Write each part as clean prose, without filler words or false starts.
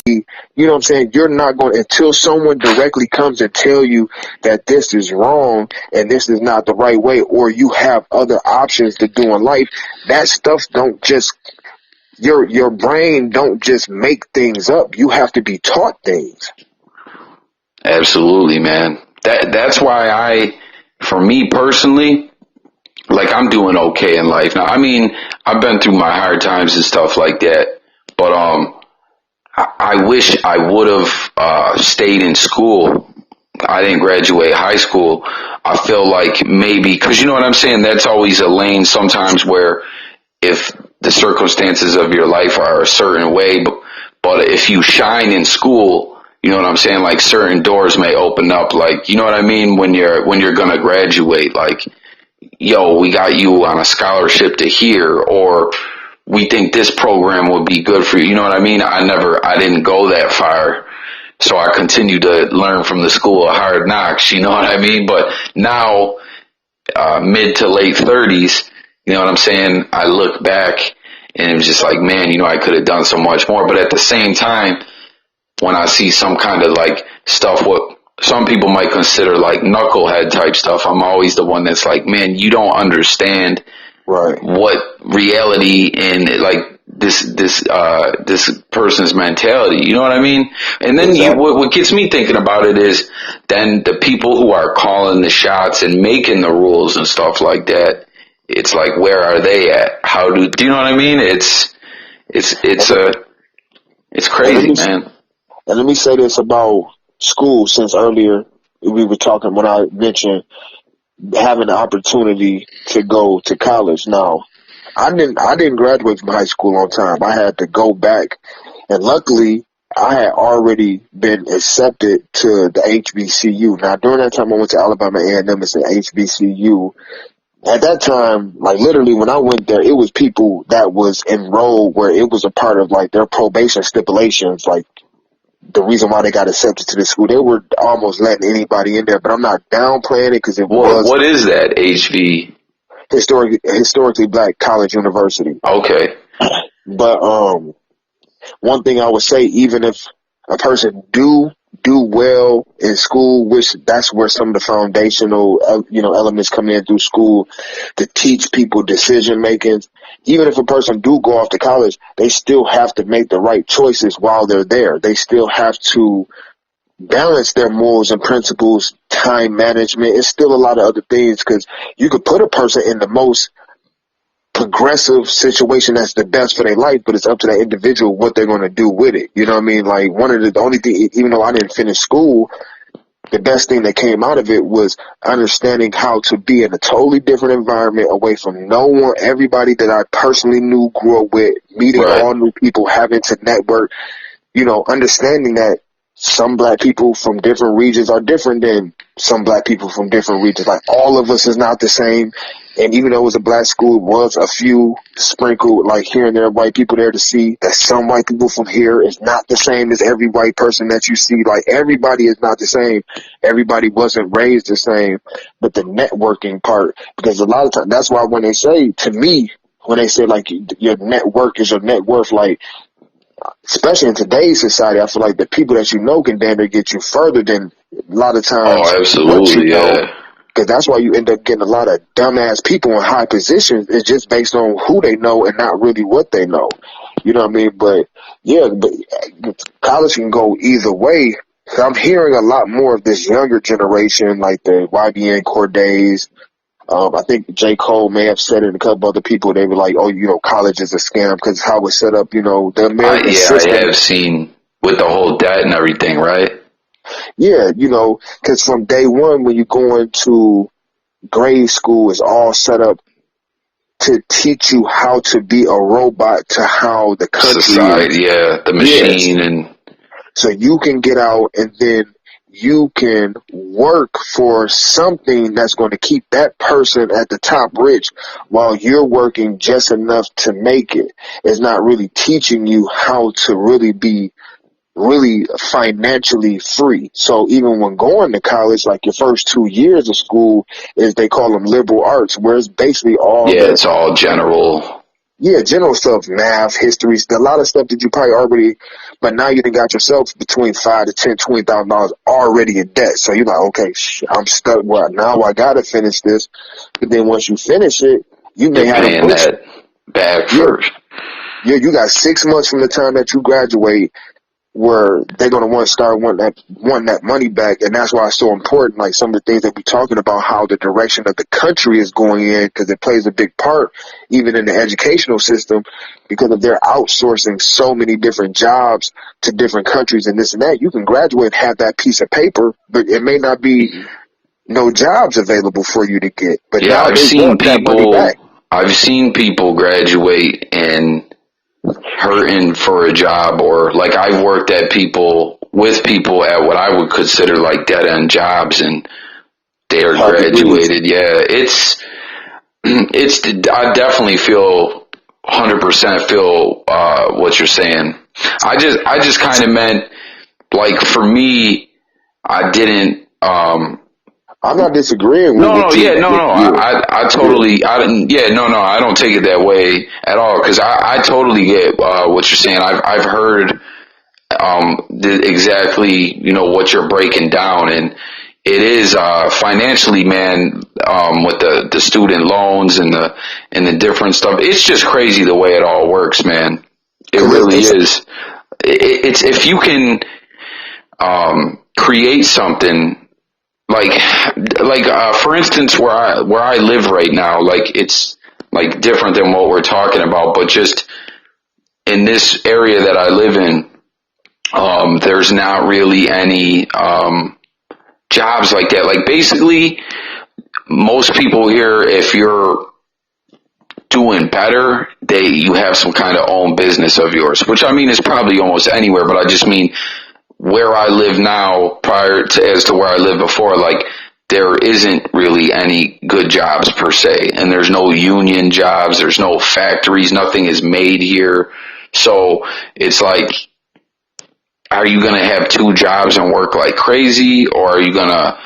you know what I'm saying? You're not going, until someone directly comes and tell you that this is wrong and this is not the right way, or you have other options to do in life. That stuff don't just, your brain don't just make things up. You have to be taught things. Absolutely, man. That's why for me personally, like, I'm doing okay in life now. I mean, I've been through my hard times and stuff like that, but I wish I would have stayed in school. I didn't graduate high school. I feel like maybe, because you know what I'm saying, that's always a lane sometimes where if the circumstances of your life are a certain way, but if you shine in school, you know what I'm saying, like certain doors may open up, like, you know what I mean, when you're gonna graduate, like, yo, we got you on a scholarship to here, or we think this program would be good for you. You know what I mean? I didn't go that far. So I continued to learn from the school of hard knocks. You know what I mean? But now, mid to late 30s, you know what I'm saying? I look back and it was just like, man, you know, I could have done so much more. But at the same time, when I see some kind of like stuff, what some people might consider like knucklehead type stuff, I'm always the one that's like, man, you don't understand what reality and like this person's mentality. You know what I mean? And then what gets me thinking about it is then the people who are calling the shots and making the rules and stuff like that. It's like, where are they at? Do you know what I mean? It's crazy, man. And let me say this about school, since earlier we were talking when I mentioned having the opportunity to go to college. Now, I didn't graduate from high school on time. I had to go back, and luckily I had already been accepted to the HBCU. Now, during that time I went to Alabama A&M. It's an HBCU. At that time, like literally when I went there, it was people that was enrolled where it was a part of like their probation stipulations, like the reason why they got accepted to the school. They were almost letting anybody in there, but I'm not downplaying it because it was. What is that, HV? Historically Black College University. Okay. But one thing I would say, even if a person do well in school, which that's where some of the foundational elements come in through school to teach people decision making. Even if a person do go off to college, they still have to make the right choices while they're there. They still have to balance their morals and principles, time management. It's still a lot of other things, because you could put a person in the most progressive situation that's the best for their life, but it's up to that individual what they're going to do with it. You know what I mean? Like, the only thing, even though I didn't finish school, the best thing that came out of it was understanding how to be in a totally different environment, away from no one, everybody that I personally knew, grew up with, meeting all new people, having to network, understanding that some Black people from different regions are different than some Black people from different regions. Like, all of us is not the same. And even though it was a Black school, it was a few sprinkled, like here and there, white people there to see that some white people from here is not the same as every white person that you see. Like, everybody is not the same. Everybody wasn't raised the same. But the networking part, because a lot of times, that's why when they say, to me, when they say like your network is your net worth, like, especially in today's society, I feel like the people that you know can damn near get you further than a lot of times. Oh, absolutely, yeah. Because that's why you end up getting a lot of dumbass people in high positions. It's just based on who they know and not really what they know. You know what I mean? But yeah, but college can go either way. I'm hearing a lot more of this younger generation, like the YBN Cordays. I think J. Cole may have said it, and a couple other people, they were like, oh, college is a scam because how it's set up, the American system. I have seen with the whole debt and everything, right? Yeah, because from day one, when you go into grade school, it's all set up to teach you how to be a robot to how the country society, the machine. Yes. And so you can get out and then you can work for something that's going to keep that person at the top rich while you're working just enough to make it. It's not really teaching you how to really be really financially free. So even when going to college, like your first 2 years of school is, they call them liberal arts, where it's basically all it's all general. Yeah, general stuff, math, history, a lot of stuff that you probably already, but now you done got yourself between $5 to $10, $20,000 already in debt. So you're like, okay, I'm stuck. Well, now I gotta finish this. But then once you finish it, you may You're have a paying books. that back Yeah, first. yeah, you got 6 months from the time that you graduate where they're gonna want that money back, and that's why it's so important. Like some of the things that we're talking about, how the direction of the country is going in, because it plays a big part, even in the educational system, because if they're outsourcing so many different jobs to different countries and this and that, you can graduate and have that piece of paper, but it may not be no jobs available for you to get. But Yeah, now they want that money back. I've seen people graduate and hurting for a job, or like I've worked with people at what I would consider like dead end jobs, and they are Hard degrees. graduated. Yeah, I definitely feel 100% feel what you're saying. I just kind of meant like for me, I didn't. I'm not disagreeing No, no, with yeah, you. no, no. I Yeah. totally, I didn't, yeah, no, no. I don't take it that way at all because I totally get what you're saying. I've heard exactly what you're breaking down, and it is financially, man, with the student loans and the different stuff. It's just crazy the way it all works, man. It Cause really it's is. It's if you can create something for instance, where I live right now, like it's like different than what we're talking about, but just in this area that I live in, there's not really any jobs like that. Like basically, most people here, if you're doing better, you have some kind of own business of yours, which I mean is probably almost anywhere, but I just mean where I live now prior to as to where I lived before, like there isn't really any good jobs per se, and there's no union jobs, there's no factories, nothing is made here. So it's like, are you going to have two jobs and work like crazy, or are you going to,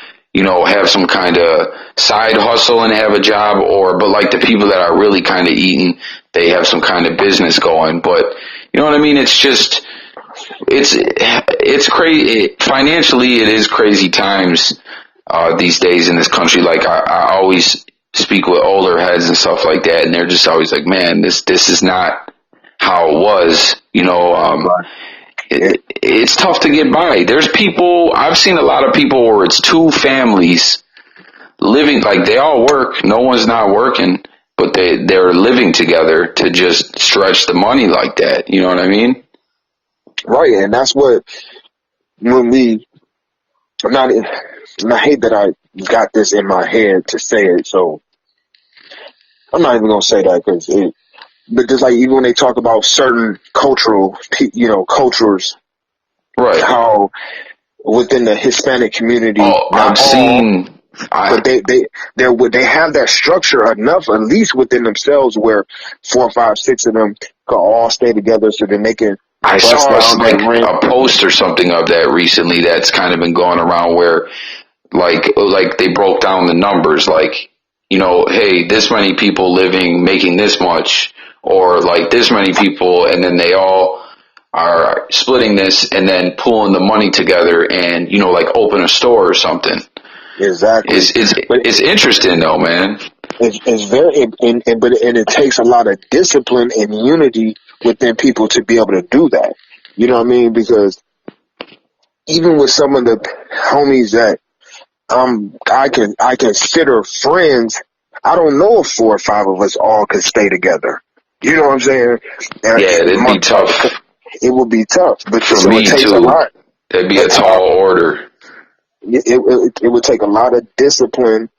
have some kind of side hustle and have a job, but like the people that are really kind of eating, they have some kind of business going. But you know what I mean? It's just, it's crazy. Financially, it is crazy times these days in this country. Like I always speak with older heads and stuff like that, and they're just always like, "Man, this is not how it was." It's tough to get by. There's people I've seen a lot of people where it's two families living, like they all work, no one's not working, but they're living together to just stretch the money like that. You know what I mean? right, and that's what when I'm not. And I hate that I got this in my head to say it, so I'm not even gonna say that but just like even when they talk about certain cultures, Right. how within the Hispanic community, Oh, not I've all, seen. but they have that structure enough, at least within themselves, where 4, 5, 6 of them can all stay together, so then they can I bust saw down like their rent. a post or something of that recently that's kind of been going around where like they broke down the numbers, like, hey, this many people living making this much, or like this many people, and then they all are splitting this and then pulling the money together and like open a store or something. Exactly, but It's interesting though, man. it's very, and it takes a lot of discipline and unity within people to be able to do that. You know what I mean? Because even with some of the homies that I consider friends, I don't know if 4 or 5 of us all could stay together. You know what I'm saying? Yeah, it'd be tough It would be tough, but for so it me takes a too. lot. That'd be a tall order. It would take a lot of discipline,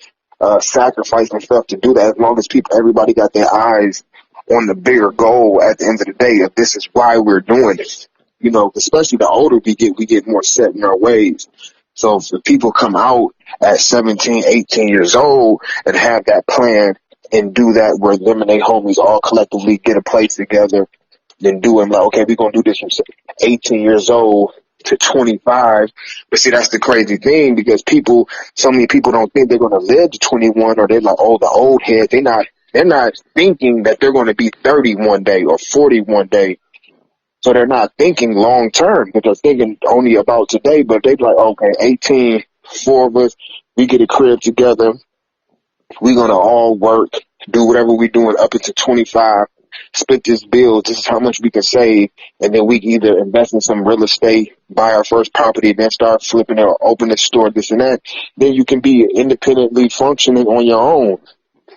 sacrifice and stuff to do that. As long as everybody got their eyes on the bigger goal at the end of the day, if this is why we're doing this. Especially the older we get more set in our ways. So if people come out at 17, 18 years old and have that plan and do that, where them and their homies all collectively get a place together, then do it like, okay, we're going to do this from 18 years old to 25. But see, that's the crazy thing, because so many people don't think they're going to live to 21, or they're like, oh, the old head. They're not They're not thinking that they're going to be 30 one day or 40 one day. So they're not thinking long term, but they're thinking only about today. But they be like, okay, 18, four of us, we get a crib together. We're going to all work, do whatever we're doing up until 25, split this bill. This is how much we can save. And then we can either invest in some real estate, buy our first property, then start flipping it or open a store, this and that. Then you can be independently functioning on your own.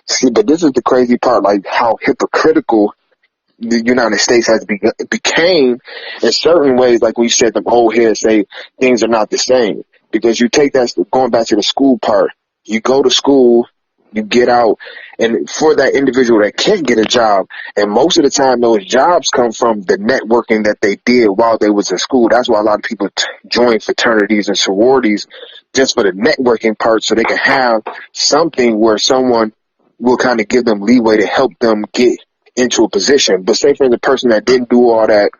See, but this is the crazy part, like how hypocritical the United States has became in certain ways. Like we said, the old heads say things are not the same, because you take that, going back to the school part, you go to school, you get out, and for that individual that can't get a job, and most of the time those jobs come from the networking that they did while they was in school. That's why a lot of people join fraternities and sororities, just for the networking part, so they can have something where someone will kind of give them leeway to help them get into a position. But say for the person that didn't do all that,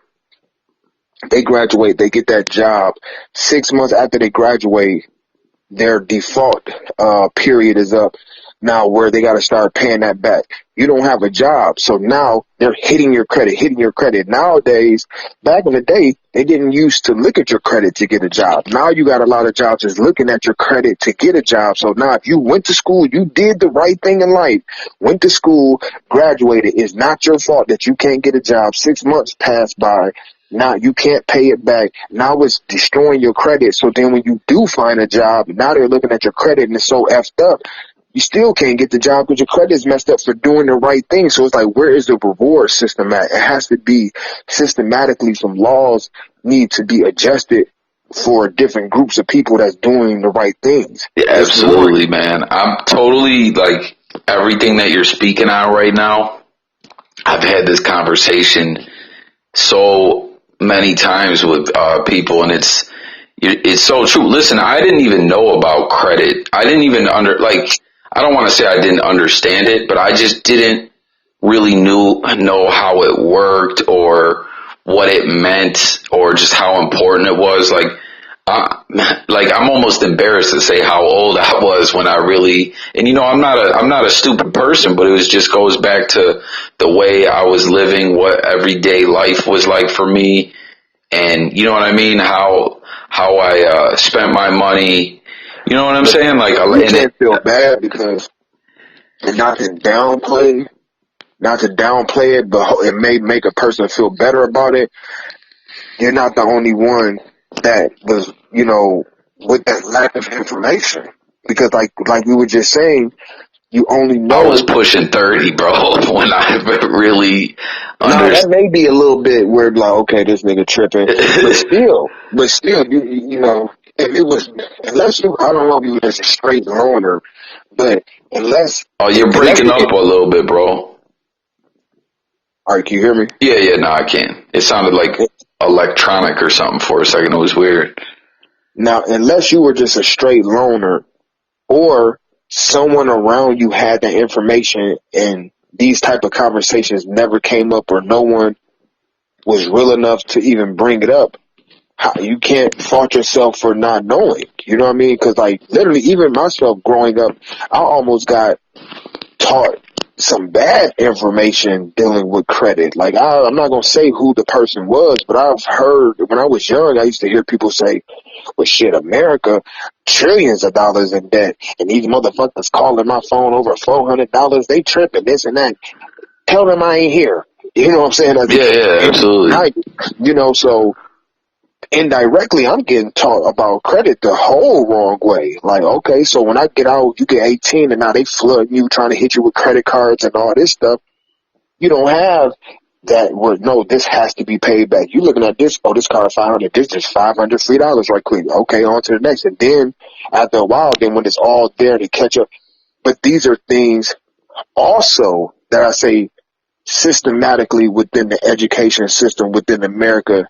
they graduate, they get that job. 6 months after they graduate, their default period is up now, where they got to start paying that back. You don't have a job, so now they're hitting your credit. Nowadays, back in the day, they didn't used to look at your credit to get a job. Now you got a lot of jobs just looking at your credit to get a job. So now if you went to school, you did the right thing in life, went to school, graduated, it's not your fault that you can't get a job. 6 months passed by. Now you can't pay it back. Now it's destroying your credit. So then when you do find a job, now they're looking at your credit and it's so effed up. You still can't get the job because your credit is messed up for doing the right thing. So it's like, where is the reward system at? It has to be systematically. Some laws need to be adjusted for different groups of people that's doing the right things. Yeah, absolutely, man. I'm totally, like, everything that you're speaking on right now. I've had this conversation so many times with people, and it's so true. Listen, I didn't even know about credit. I didn't even I don't want to say I didn't understand it, but I just didn't really know how it worked or what it meant or just how important it was. I'm almost embarrassed to say how old I was when I really, and I'm not a stupid person, but it just goes back to the way I was living, what everyday life was like for me. And you know what I mean? How I spent my money. You know what I'm saying? Like, you can't feel bad because, and not to downplay it, but it may make a person feel better about it. You're not the only one that was, with that lack of information. Because like we were just saying, you only know. I was pushing 30, bro, when I really that may be a little bit weird, like, okay, this nigga tripping. but still, if it was, unless you, I don't know if you were just a straight loner, but unless. Oh, you're breaking up a little bit, bro. Alright, can you hear me? Yeah, no, I can. It sounded like electronic or something for a second. It was weird. Now, unless you were just a straight loner, or someone around you had that information and these type of conversations never came up, or no one was real enough to even bring it up, you can't fault yourself for not knowing. You know what I mean? Because, like, literally, even myself growing up, I almost got taught some bad information dealing with credit. Like, I'm not going to say who the person was, but I've heard, when I was young, I used to hear people say, well, shit, America, trillions of dollars in debt, and these motherfuckers calling my phone over $400, they tripping, this and that. Tell them I ain't here. You know what I'm saying? Yeah, absolutely. So indirectly, I'm getting taught about credit the whole wrong way. Like, okay, so when I get out, you get 18, and now they flooding you, trying to hit you with credit cards and all this stuff. You don't have that where, no, this has to be paid back. You looking at this, this card $500, this is $500 free dollars right quick. Okay, on to the next. And then after a while, then when it's all there to catch up. But these are things also that I say systematically within the education system within America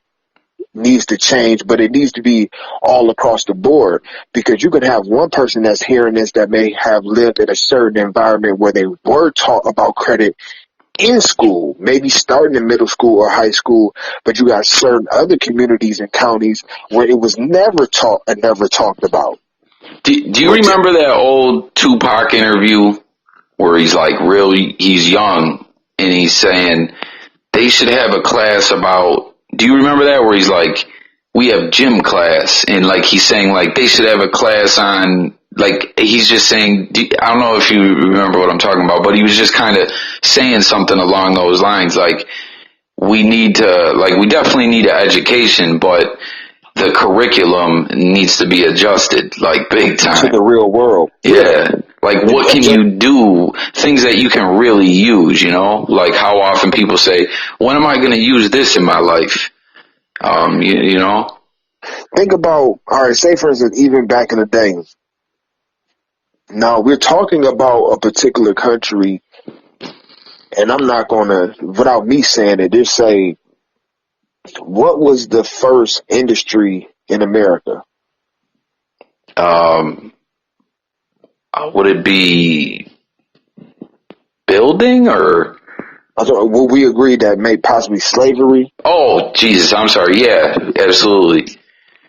needs to change, but it needs to be all across the board, because you could have one person that's hearing this that may have lived in a certain environment where they were taught about credit in school, maybe starting in middle school or high school, but you got certain other communities and counties where it was never taught and never talked about. Do you remember that old Tupac interview where he's he's young, and he's saying they should have a class about, do you remember that? Where he's like, we have gym class, and he's saying they should have a class on, he's just saying, I don't know if you remember what I'm talking about, but he was just kind of saying something along those lines, we need to, we definitely need an education, but the curriculum needs to be adjusted, big time. To the real world. Yeah. What can you do? Things that you can really use, how often people say, when am I going to use this in my life? You know? Think about, all right, say for instance, even back in the day. Now, we're talking about a particular country, and I'm not going to, without me saying it, just say, what was the first industry in America? Would it be building or? Will we agree that may possibly slavery? Oh, Jesus, I'm sorry. Yeah, absolutely.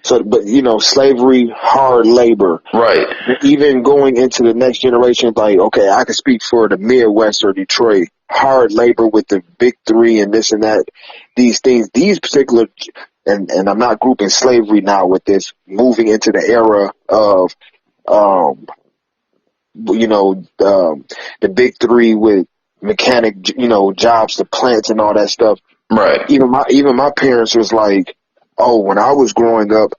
So, but slavery, hard labor. Right. Even going into the next generation, okay, I can speak for the Midwest or Detroit. Hard labor with the big three and this and that. These things, these particular, and I'm not grouping slavery now with this, moving into the era of, the big three with mechanic, jobs, the plants and all that stuff. Right. Even my parents was like, oh, when I was growing up,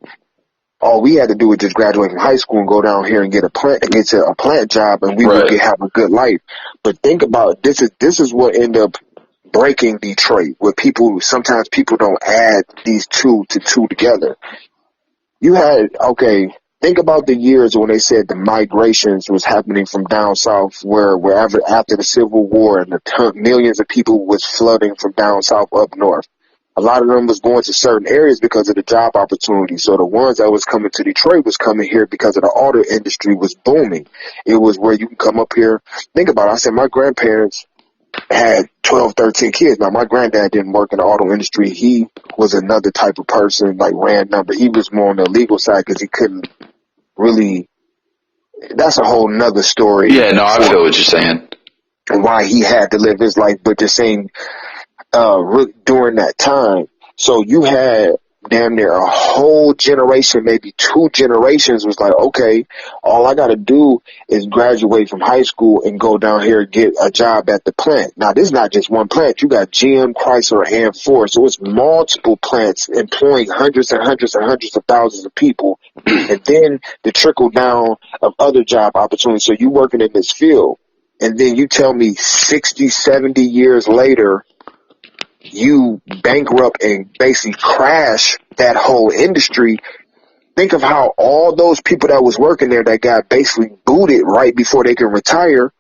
all we had to do was just graduate from high school and go down here and get a plant job, and we would have a good life. But think about it, this is what ended up breaking Detroit, where sometimes people don't add these two together. Think about the years when they said the migrations was happening from down south, wherever after the Civil War, and millions of people was flooding from down south up north. A lot of them was going to certain areas because of the job opportunities. So the ones that was coming to Detroit was coming here because of the auto industry was booming. It was where you can come up here. Think about it. I said my grandparents had 12, 13 kids. Now, my granddad didn't work in the auto industry. He was another type of person, ran numbers. He was more on the legal side because he couldn't really. That's a whole nother story. Yeah, no, I feel what you're saying. And why he had to live his life, but just saying, during that time. So you had damn near a whole generation, maybe 2 generations was like, okay, all I got to do is graduate from high school and go down here and get a job at the plant. Now, this is not just one plant. You got GM, Chrysler, and Ford. So it's multiple plants employing hundreds and hundreds and hundreds of thousands of people. And then the trickle down of other job opportunities. So you working in this field. And then you tell me 60, 70 years later, you bankrupt and basically crash that whole industry. Think of how all those people that was working there that got basically booted right before they could retire,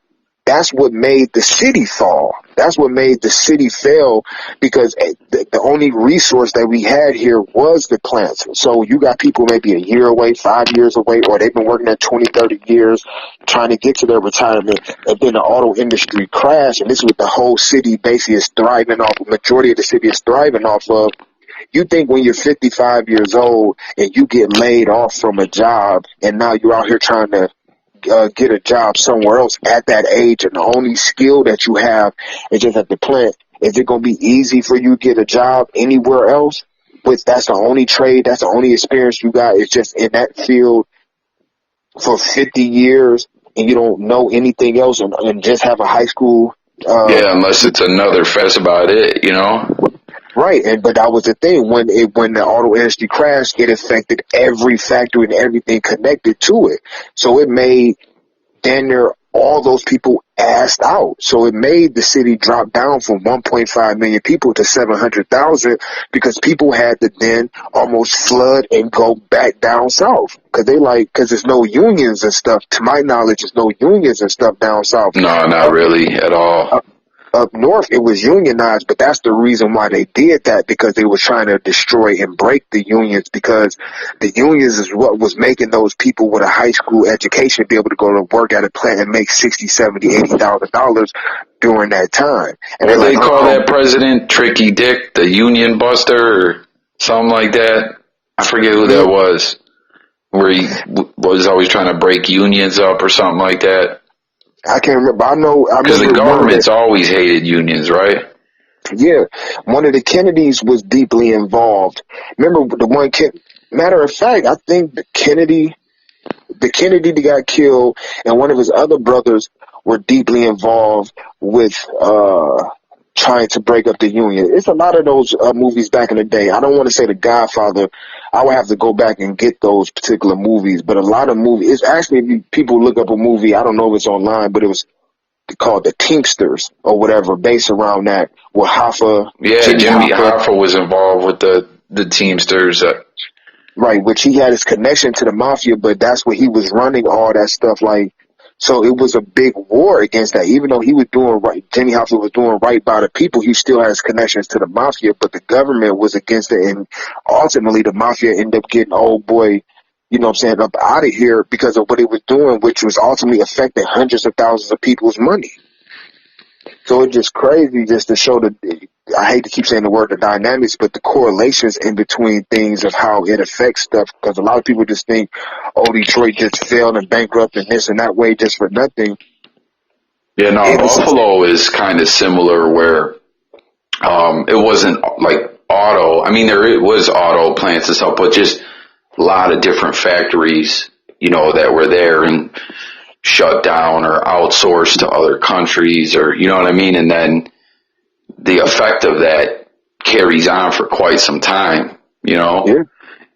that's what made the city fall. That's what made the city fail, because the only resource that we had here was the plants. So you got people maybe a year away, 5 years away, or they've been working there 20, 30 years trying to get to their retirement, and then the auto industry crashed, and this is what the whole city basically is thriving off, majority of the city is thriving off of. You think when you're 55 years old and you get laid off from a job, and now you're out here trying to get a job somewhere else at that age, and the only skill that you have is just at the plant, is it going to be easy for you to get a job anywhere else? That's the only trade, that's the only experience you got, is just in that field for 50 years, and you don't know anything else, and just have a high school. Unless it's another fest about it, Right, but that was the thing. When the auto industry crashed, it affected every factory and everything connected to it. So it made damn near all those people assed out. So it made the city drop down from 1.5 million people to 700,000, because people had to then almost flood and go back down south. Because there's no unions and stuff. To my knowledge, there's no unions and stuff down south. No, not really at all. Up north, it was unionized, but that's the reason why they did that, because they were trying to destroy and break the unions, because the unions is what was making those people with a high school education be able to go to work at a plant and make $60,000, $70,000, $80,000 during that time. And what they call that president, Tricky Dick, the union buster, or something like that? I forget who that was, where he was always trying to break unions up or something like that. I can't remember. I Because the remember government's always hated unions, right? yeah, one of the Kennedys was deeply involved. Remember the one matter of fact, I think the Kennedy that got killed and one of his other brothers were deeply involved with trying to break up the union. It's a lot of those movies back in the day. I don't want to say The Godfather. I would have to go back and get those particular movies, but a lot of movies. It's actually, if people look up a movie, I don't know if it's online, but it was called The Teamsters or whatever, based around that. With Hoffa, Yeah, Jimmy Jimmy Hoffa, Hoffa was involved with the Teamsters. right? Which he had his connection to the mafia, but that's where he was running all that stuff. Like, so it was a big war against that. Even though he was doing right, Jimmy Hoffa was doing right by the people. He still has connections to the mafia, but the government was against it, and ultimately the mafia ended up getting old boy. You know what I'm saying, up out of here because of what he was doing, which was ultimately affecting hundreds of thousands of people's money. So it's just crazy just to show I hate to keep saying the word the dynamics, but the correlations in between things of how it affects stuff. Because a lot of people just think, oh, Detroit just failed and bankrupt and this and that way just for nothing. Yeah, no, Buffalo is kind of similar where it wasn't like auto. I mean, there was auto plants and stuff, but just a lot of different factories, that were there and shut down or outsourced to other countries or, you know what I mean? And then the effect of that carries on for quite some time, Yeah.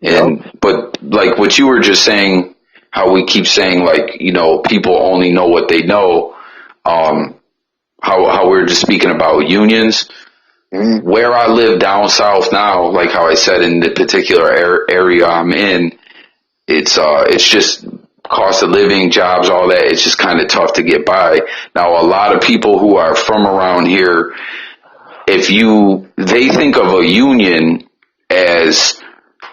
And, but like what you were just saying, how we keep saying like, people only know what they know, how we were just speaking about unions. Mm-hmm. Where I live down south now, like how I said in the particular area I'm in, it's just cost of living, jobs, all that. It's just kind of tough to get by. Now, a lot of people who are from around here, they think of a union as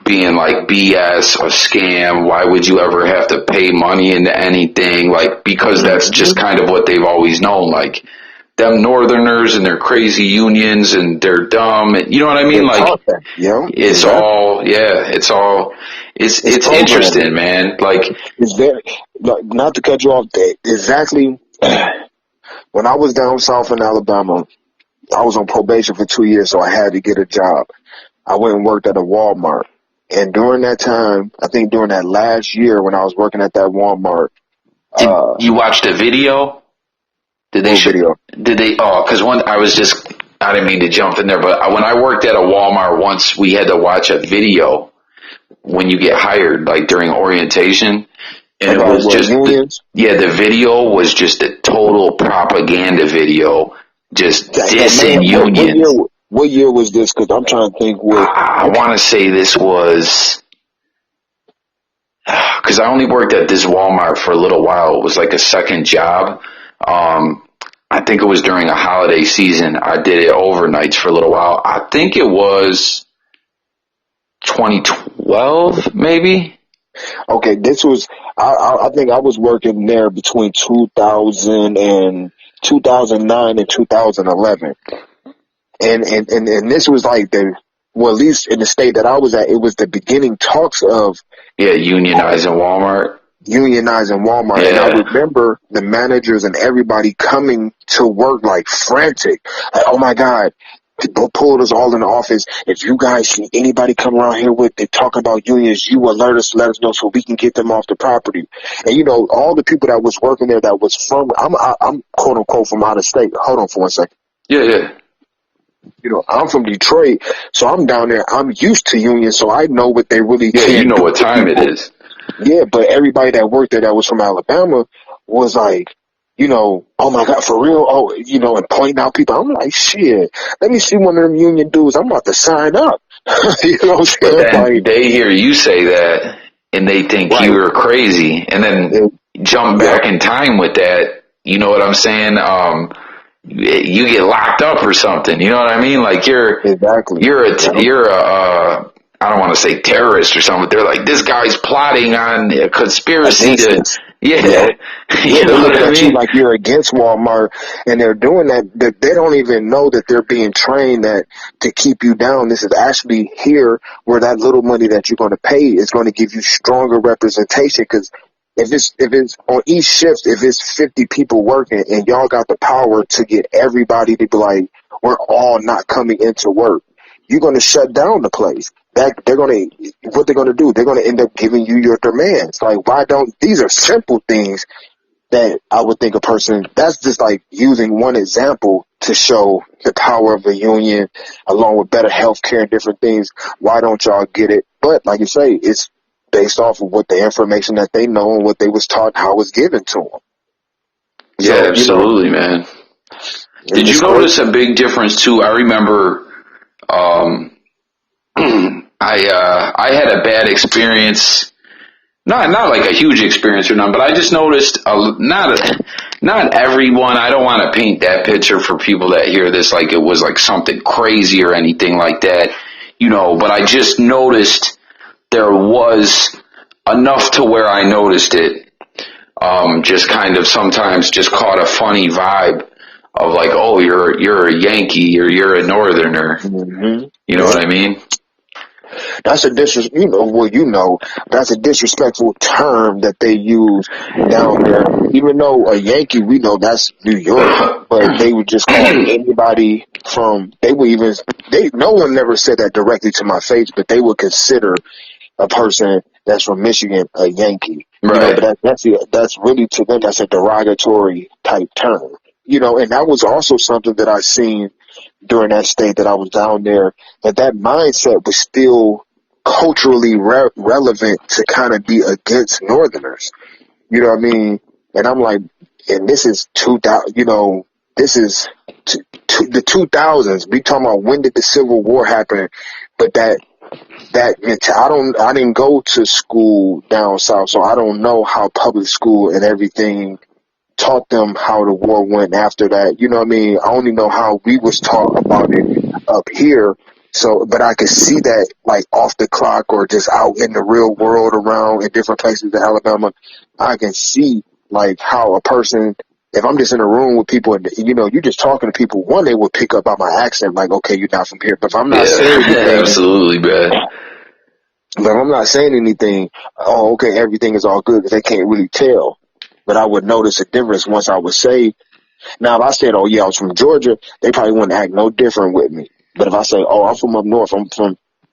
being like BS, a scam. Why would you ever have to pay money into anything? Like, because that's just kind of what they've always known. Like, them Northerners and their crazy unions and they're dumb. And, you know what I mean? Like, it's interesting, man. Like, it's very, not to cut you off, exactly. When I was down south in Alabama, I was on probation for 2 years, so I had to get a job. I went and worked at a Walmart. And during that time, I think during that last year when I was working at that Walmart. Did you watch the video? Video? Did they? Oh, because I didn't mean to jump in there, but when I worked at a Walmart once, we had to watch a video when you get hired, like during orientation. And it was just, the video was just a total propaganda video, just dissing unions. What year was this? Because I'm trying to think. I want to say this was, because I only worked at this Walmart for a little while. It was like a second job. I think it was during a holiday season. I did it overnights for a little while. I think it was 2012, maybe. Okay, this was, I think I was working there between 2009 and 2011. And this was like at least in the state that I was at, it was the beginning talks of. Yeah, unionizing Walmart. Yeah. And I remember the managers and everybody coming to work like frantic. Like, oh my God, people pulled us all in the office. If you guys see anybody come around here with they talking about unions, you alert us, let us know so we can get them off the property. And all the people that was working there that was from, I'm quote unquote from out of state. Hold on for 1 second. Yeah. I'm from Detroit, so I'm down there. I'm used to unions, so I know what they really can do. Yeah, you know what time it is. Yeah, but everybody that worked there that was from Alabama was like, oh my God, for real? Oh, and pointing out people. I'm like, shit, let me see one of them union dudes. I'm about to sign up. You know what I'm saying? But then they hear you say that and they think you are crazy and then jump back in time with that. You know what I'm saying? You get locked up or something. You know what I mean? Like you're a I don't want to say terrorist or something. They're like, this guy's plotting on a conspiracy to. You know what I mean? Like you're against Walmart, and they're doing that. They don't even know that they're being trained that to keep you down. This is actually here where that little money that you're going to pay is going to give you stronger representation because if it's on each shift, if it's 50 people working and y'all got the power to get everybody to be like, we're all not coming into work, you're going to shut down the place. What they're going to do, they're going to end up giving you your demands. Like, why don't, these are simple things that I would think a person, that's just like using one example to show the power of a union along with better health care and different things. Why don't y'all get it? But like you say, it's based off of what the information that they know and what they was taught, how it's given to them. Yeah, So, absolutely, man. Did you notice a big difference too? I remember, I had a bad experience. Not like a huge experience or none, but I just noticed not everyone. I don't want to paint that picture for people that hear this like it was like something crazy or anything like that, but I just noticed there was enough to where I noticed it. Just kind of sometimes just caught a funny vibe of like, oh, you're a Yankee or you're a Northerner. Mm-hmm. You know what I mean? That's a that's a disrespectful term that they use down there. Even though a Yankee, we know that's New York, but they would just call anybody no one never said that directly to my face, but they would consider a person that's from Michigan a Yankee. Right. But that's really, to them, that's a derogatory type term. And that was also something that I seen during that state that I was down there, that mindset was still culturally relevant to kind of be against Northerners. You know what I mean? And I'm like, and this is 2000, this is the 2000s. We talking about, when did the Civil War happen? But I didn't go to school down south, so I don't know how public school and everything taught them how the war went after that. You know what I mean? I only know how we was taught about it up here. So, but I could see that like off the clock or just out in the real world around in different places in Alabama. I can see like how a person, if I'm just in a room with people and, you're just talking to people, one, they would pick up on my accent, like, okay, you're not from here. But if I'm not saying anything, absolutely, man. But if I'm not saying anything, oh, okay, everything is all good, because they can't really tell. But I would notice a difference once I would say, now if I said, oh yeah, I was from Georgia, they probably wouldn't act no different with me. But if I say, oh, I'm from up north,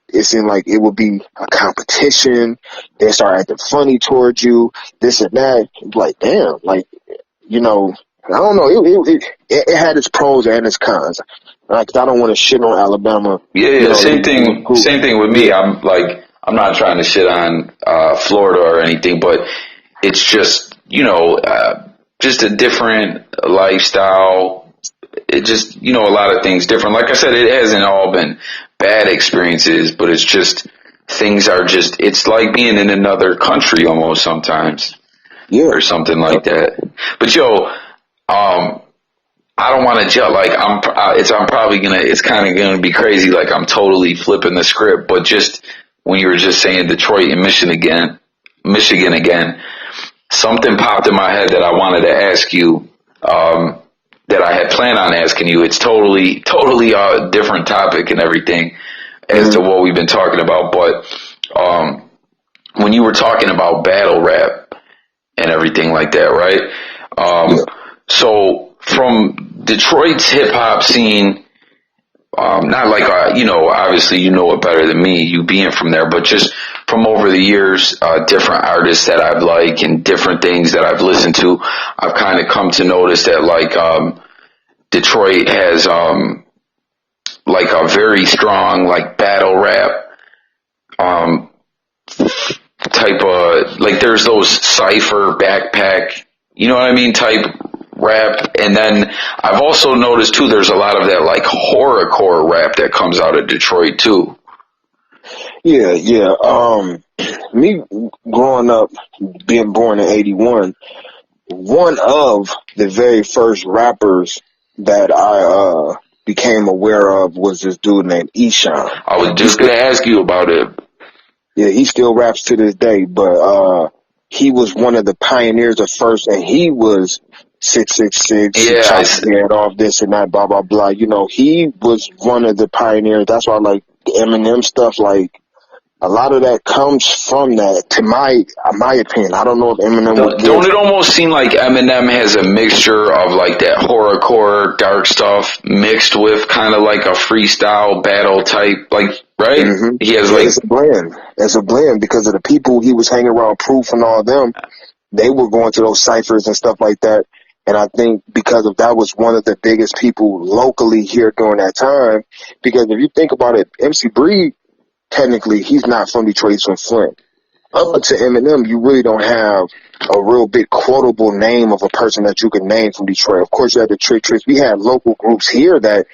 it seemed like it would be a competition. They start acting funny towards you, this and that. Like, damn, like, I don't know. It had its pros and its cons. Like, I don't want to shit on Alabama. Yeah, same thing with me. I'm not trying to shit on Florida or anything, but it's just, just a different lifestyle. It just, a lot of things different. Like I said, it hasn't all been bad experiences, but it's just, things are just, it's like being in another country almost sometimes. Yeah. Or something like that. But I don't want to jump, like, it's kind of gonna be crazy, like I'm totally flipping the script, but just when you were just saying Detroit and Michigan again, something popped in my head that I wanted to ask you, that I had planned on asking you. It's totally a different topic and everything as to what we've been talking about, but when you were talking about battle rap and everything like that, right? So from Detroit's hip hop scene, not like, obviously you know it better than me, you being from there, but just from over the years, different artists that I've liked and different things that I've listened to, I've kind of come to notice that like, Detroit has, like a very strong, like battle rap, type of, like there's those cypher backpack, you know what I mean, type rap. And then I've also noticed too, there's a lot of that like horrorcore rap that comes out of Detroit too. Yeah. Me growing up, being born in 81, one of the very first rappers that I became aware of was this dude named Eshawn. I was just going to ask you about it. Yeah, he still raps to this day, but he was one of the pioneers at first, and he was 666, chop his head off, this and that, blah, blah, blah. He was one of the pioneers. That's why I like the Eminem stuff, like a lot of that comes from that. To my opinion, I don't know if Eminem would Don't give. it almost seem like Eminem has a mixture of like that horrorcore, dark stuff mixed with kind of like a freestyle battle type, like, right? Hmm. He has Yeah, like, it's a blend. It's a blend because of the people he was hanging around, Proof and all them. They were going to those ciphers and stuff like that. And I think because of that was one of the biggest people locally here during that time. Because if you think about it, MC Breed, technically, he's not from Detroit, he's from Flint. Up until Eminem, you really don't have a real big quotable name of a person that you can name from Detroit. Of course, you had the Trick Tricks. We had local groups here that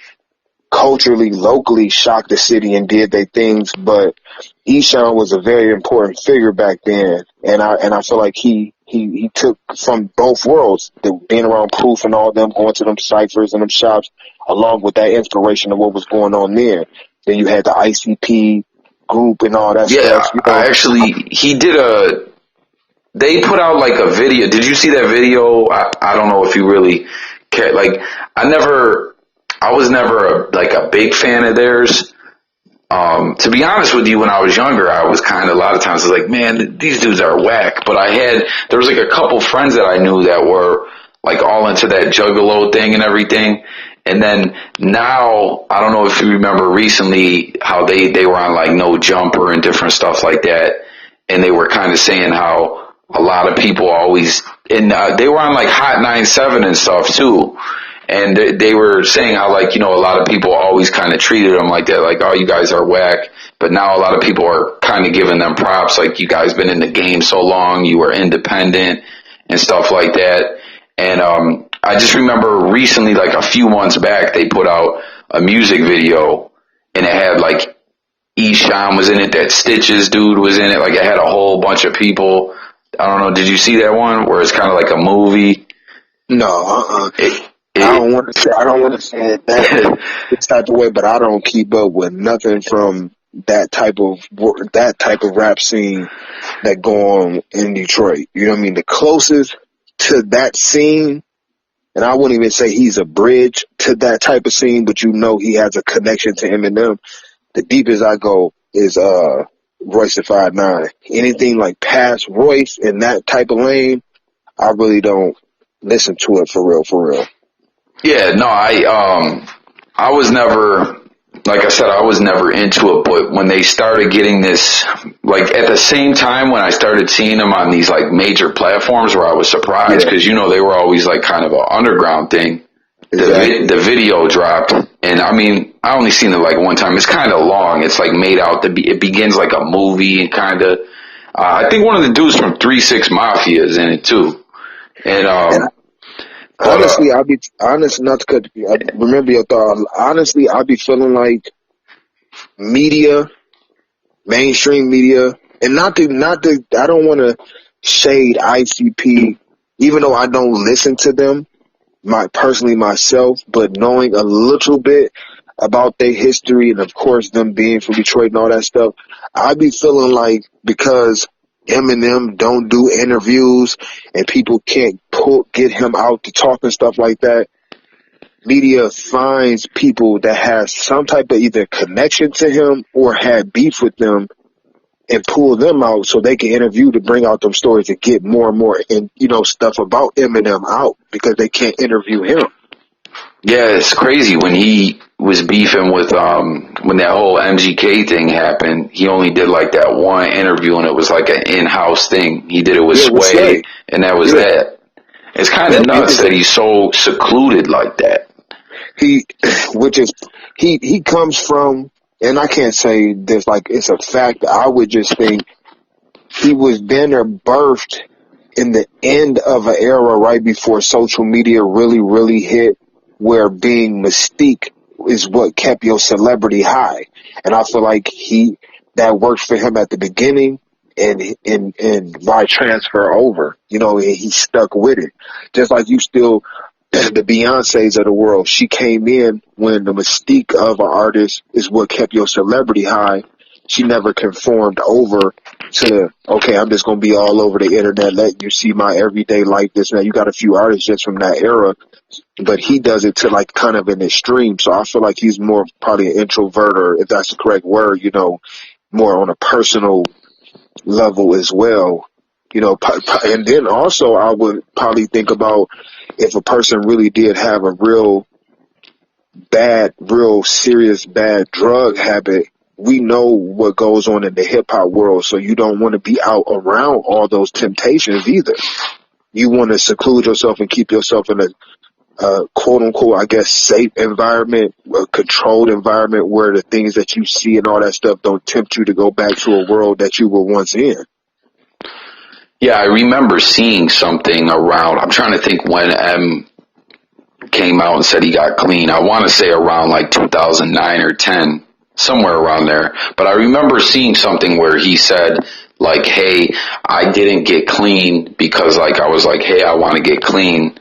culturally, locally shocked the city and did their things, but Eshawn was a very important figure back then, and I feel like he took from both worlds, being around Proof and all them, going to them ciphers and them shops, along with that inspiration of what was going on there. Then you had the ICP group and all that yeah, stuff, you I know. actually, they put out like a video. Did you see that video? I don't know if you really care. Like, I was never like a big fan of theirs. To be honest with you, when I was younger, I was kind of, a lot of times I was like, man, these dudes are whack. But there was like a couple friends that I knew that were like all into that juggalo thing and everything. And then now, I don't know if you remember recently how they were on like No Jumper and different stuff like that. And they were kind of saying how a lot of people always, and they were on like Hot 97 and stuff too. And they were saying how, like, you know, a lot of people always kind of treated them like that, like, oh, you guys are whack. But now a lot of people are kind of giving them props, like, you guys been in the game so long, you were independent and stuff like that. And I just remember recently, like a few months back, they put out a music video, and it had like Eshawn was in it, that Stitches dude was in it, like it had a whole bunch of people. I don't know, did you see that one where it's kind of like a movie? No, It, I it, don't want to say it this type of way, but I don't keep up with nothing from that type of rap scene that go on in Detroit. You know what I mean? The closest to that scene, and I wouldn't even say he's a bridge to that type of scene, but you know he has a connection to Eminem. The deepest I go is Royce the 5'9". Anything like past Royce in that type of lane, I really don't listen to it for real, for real. Yeah, no, I was never, like I said, I was never into it, but when they started getting this, like at the same time when I started seeing them on these like major platforms, where I was surprised, Yeah, because you know they were always like kind of an underground thing. exactly. The video dropped, and I mean, I only seen it like one time. It's kind of long. It's like made out to be, it begins like a movie and kind of, I think one of the dudes from 3-6 Mafia is in it too. And, And but, honestly, I'll be honest, not to cut you. Remember your thought. Honestly, I'll be feeling like media, mainstream media, and not to. I don't want to shade ICP, even though I don't listen to them, personally myself, but knowing a little bit about their history and of course them being from Detroit and all that stuff, I be feeling like because Eminem don't do interviews and people can't get him out to talk and stuff like that, media finds people that has some type of either connection to him or had beef with them and pull them out so they can interview to bring out them stories and get more and more and stuff about Eminem out because they can't interview him. yeah, it's crazy when he was beefing with when that whole MGK thing happened. He only did like that one interview, and it was like an in-house thing. He did it with Yeah, with Sway, Slay. and that was Yeah, that. It's kind of yep. nuts that he's so secluded like that. He, which is he comes from, and I can't say this like it's a fact. I would just think he was then or birthed in the end of an era right before social media really, really hit, where being mystique is what kept your celebrity high. And I feel like that worked for him at the beginning and by transfer over, he stuck with it. Just like you still, the Beyoncés of the world, she came in when the mystique of an artist is what kept your celebrity high. She never conformed over to, okay, I'm just going to be all over the internet, letting you see my everyday life. This now, you got a few artists just from that era, but he does it to like kind of an extreme. So I feel like he's more probably an introvert, or if that's the correct word, more on a personal level as well. You know, and then also I would probably think about if a person really did have a real serious bad drug habit. We know what goes on in the hip hop world, so you don't want to be out around all those temptations either. You want to seclude yourself and keep yourself in a quote unquote, I guess, safe environment, a controlled environment where the things that you see and all that stuff don't tempt you to go back to a world that you were once in. Yeah, I remember seeing something around, I'm trying to think when M came out and said he got clean. I want to say around like 2009 or 10, somewhere around there. But I remember seeing something where he said, like, hey, I didn't get clean because, like, I was like, hey, I want to get clean.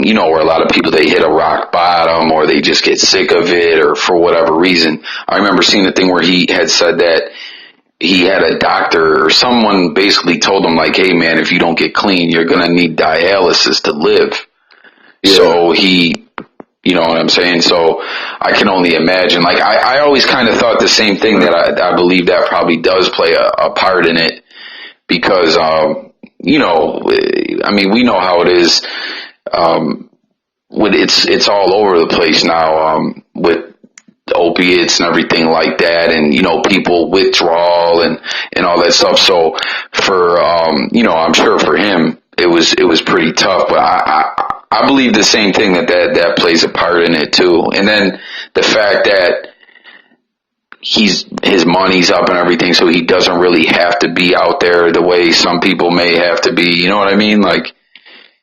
You know, where a lot of people, they hit a rock bottom or they just get sick of it or for whatever reason. I remember seeing the thing where he had said that he had a doctor or someone basically told him, like, hey, man, if you don't get clean, you're going to need dialysis to live. Yeah. So he, you know what I'm saying? So I can only imagine. Like, I always kind of thought the same thing, that I believe that probably does play a part in it because, you know, I mean, we know how it is. It's all over the place now, with opiates and everything like that, and, you know, people withdrawal and all that stuff. So for, you know, I'm sure for him, it was pretty tough, but I believe the same thing, that plays a part in it too. And then the fact that his money's up and everything, so he doesn't really have to be out there the way some people may have to be. You know what I mean? Like,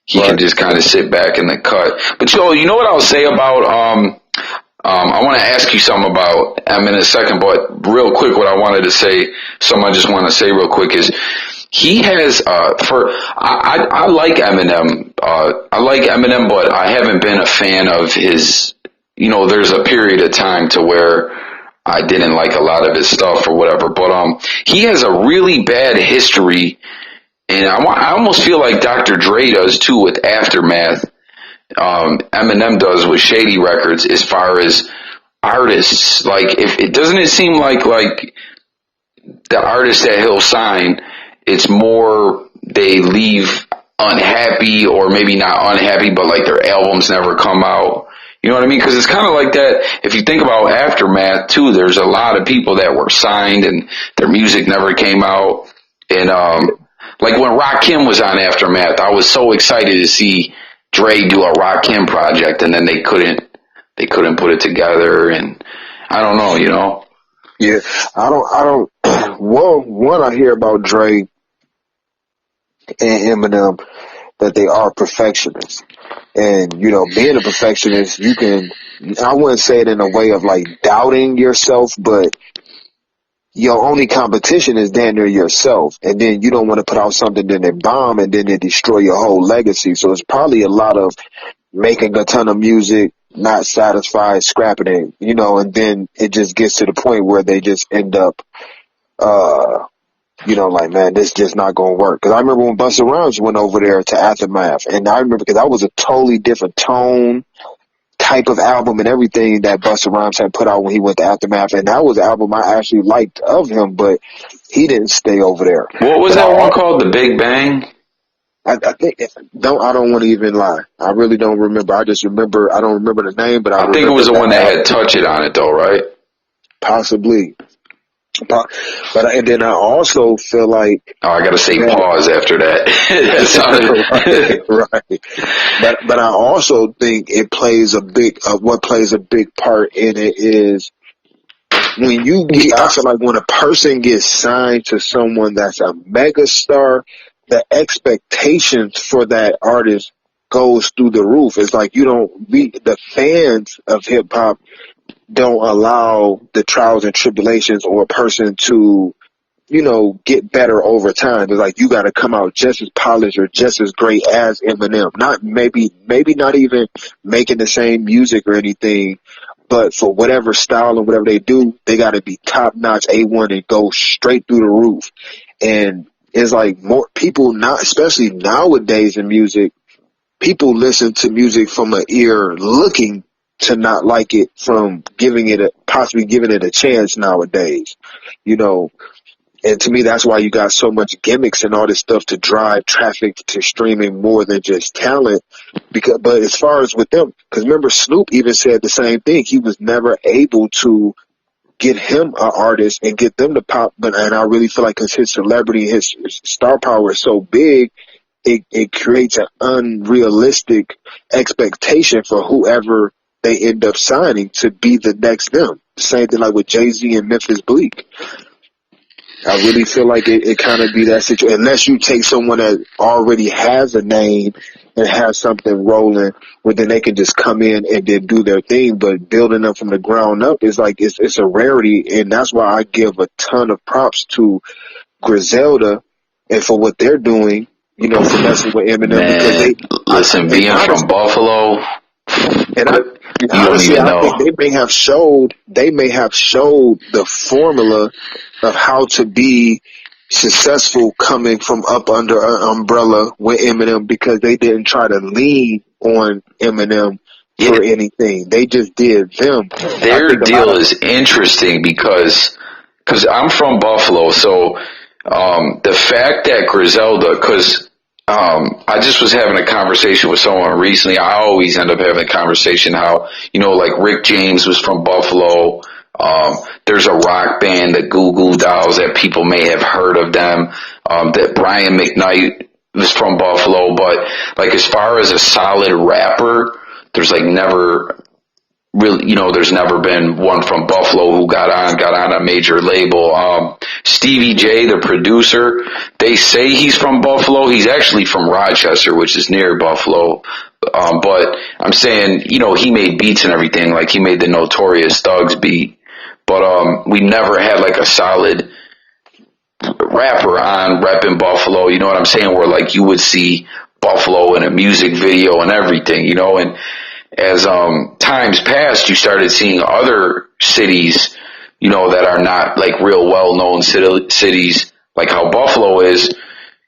he can just kind of sit back in the cut. But Joel, you know what I'll say about, I want to ask you something about M in a second, but real quick, what I wanted to say, something I just want to say real quick is, he has, I like Eminem. I like Eminem, but I haven't been a fan of his, you know, there's a period of time to where I didn't like a lot of his stuff or whatever, but, he has a really bad history, and I almost feel like Dr. Dre does too with Aftermath. Eminem does with Shady Records, as far as artists. Like, if it doesn't, it seem like the artists that he'll sign, it's more they leave unhappy, or maybe not unhappy, but like their albums never come out. You know what I mean? Because it's kind of like that. If you think about Aftermath too, there's a lot of people that were signed and their music never came out. And like when Rakim was on Aftermath, I was so excited to see Dre do a Rakim project, and then they couldn't put it together, and I don't know, you know. Yeah, I don't. One, I hear about Dre and Eminem that they are perfectionists, and, you know, being a perfectionist, you can, I wouldn't say it in a way of like doubting yourself, but your only competition is damn near yourself, and then you don't want to put out something then it bomb and then it destroy your whole legacy. So it's probably a lot of making a ton of music, not satisfied, scrapping it, you know, and then it just gets to the point where they just end up, you know, like, man, this just not gonna work. Because I remember when Busta Rhymes went over there to Aftermath, and I remember, because that was a totally different tone, type of album and everything that Busta Rhymes had put out when he went to Aftermath, and that was an album I actually liked of him, but he didn't stay over there. What was that one called? The Big Bang? I think, I don't want to even lie. I really don't remember. I just remember, I don't remember the name, but I think it was the one that had Touch It on it though, right? Possibly. But and then I also feel like, oh, I gotta say pause after that. That sounded right. But I also think it plays what plays a big part in it is when you get, I feel like when a person gets signed to someone that's a mega star, the expectations for that artist goes through the roof. It's like the fans of hip hop don't allow the trials and tribulations or a person to, you know, get better over time. It's like you got to come out just as polished or just as great as Eminem. Not maybe not even making the same music or anything, but for whatever style and whatever they do, they got to be top notch A1 and go straight through the roof. And it's like more people not, especially nowadays in music, people listen to music from an ear looking to not like it from possibly giving it a chance nowadays, you know. And to me, that's why you got so much gimmicks and all this stuff to drive traffic to streaming more than just talent. But as far as with them, because remember Snoop even said the same thing. He was never able to get him an artist and get them to pop. And I really feel like because his celebrity, his star power is so big, it creates an unrealistic expectation for whoever they end up signing to be the next them. Same thing like with Jay-Z and Memphis Bleak. I really feel like it kind of be that situation. Unless you take someone that already has a name and has something rolling, where then they can just come in and then do their thing. But building them from the ground up is like it's a rarity, and that's why I give a ton of props to Griselda and for what they're doing. You know, for messing with Eminem, Man, because being from Buffalo, and honestly, I think they may have showed the formula of how to be successful coming from up under an umbrella with Eminem, because they didn't try to lean on Eminem for anything. They just did them. Their deal is interesting because I'm from Buffalo, so the fact that Griselda, because I just was having a conversation with someone recently. I always end up having a conversation how, like Rick James was from Buffalo. There's a rock band, the Goo Goo Dolls, that people may have heard of them. That Brian McKnight was from Buffalo, but like as far as a solid rapper, there's like never really, there's never been one from Buffalo who got on a major label. Stevie J, the producer, they say he's from Buffalo. He's actually from Rochester, which is near Buffalo. But I'm saying, he made beats and everything. Like he made the Notorious Thugs beat. But, we never had like a solid rapper on repping Buffalo. You know what I'm saying? Where like you would see Buffalo in a music video and everything, and as times passed, you started seeing other cities, that are not like real well-known cities, like how Buffalo is,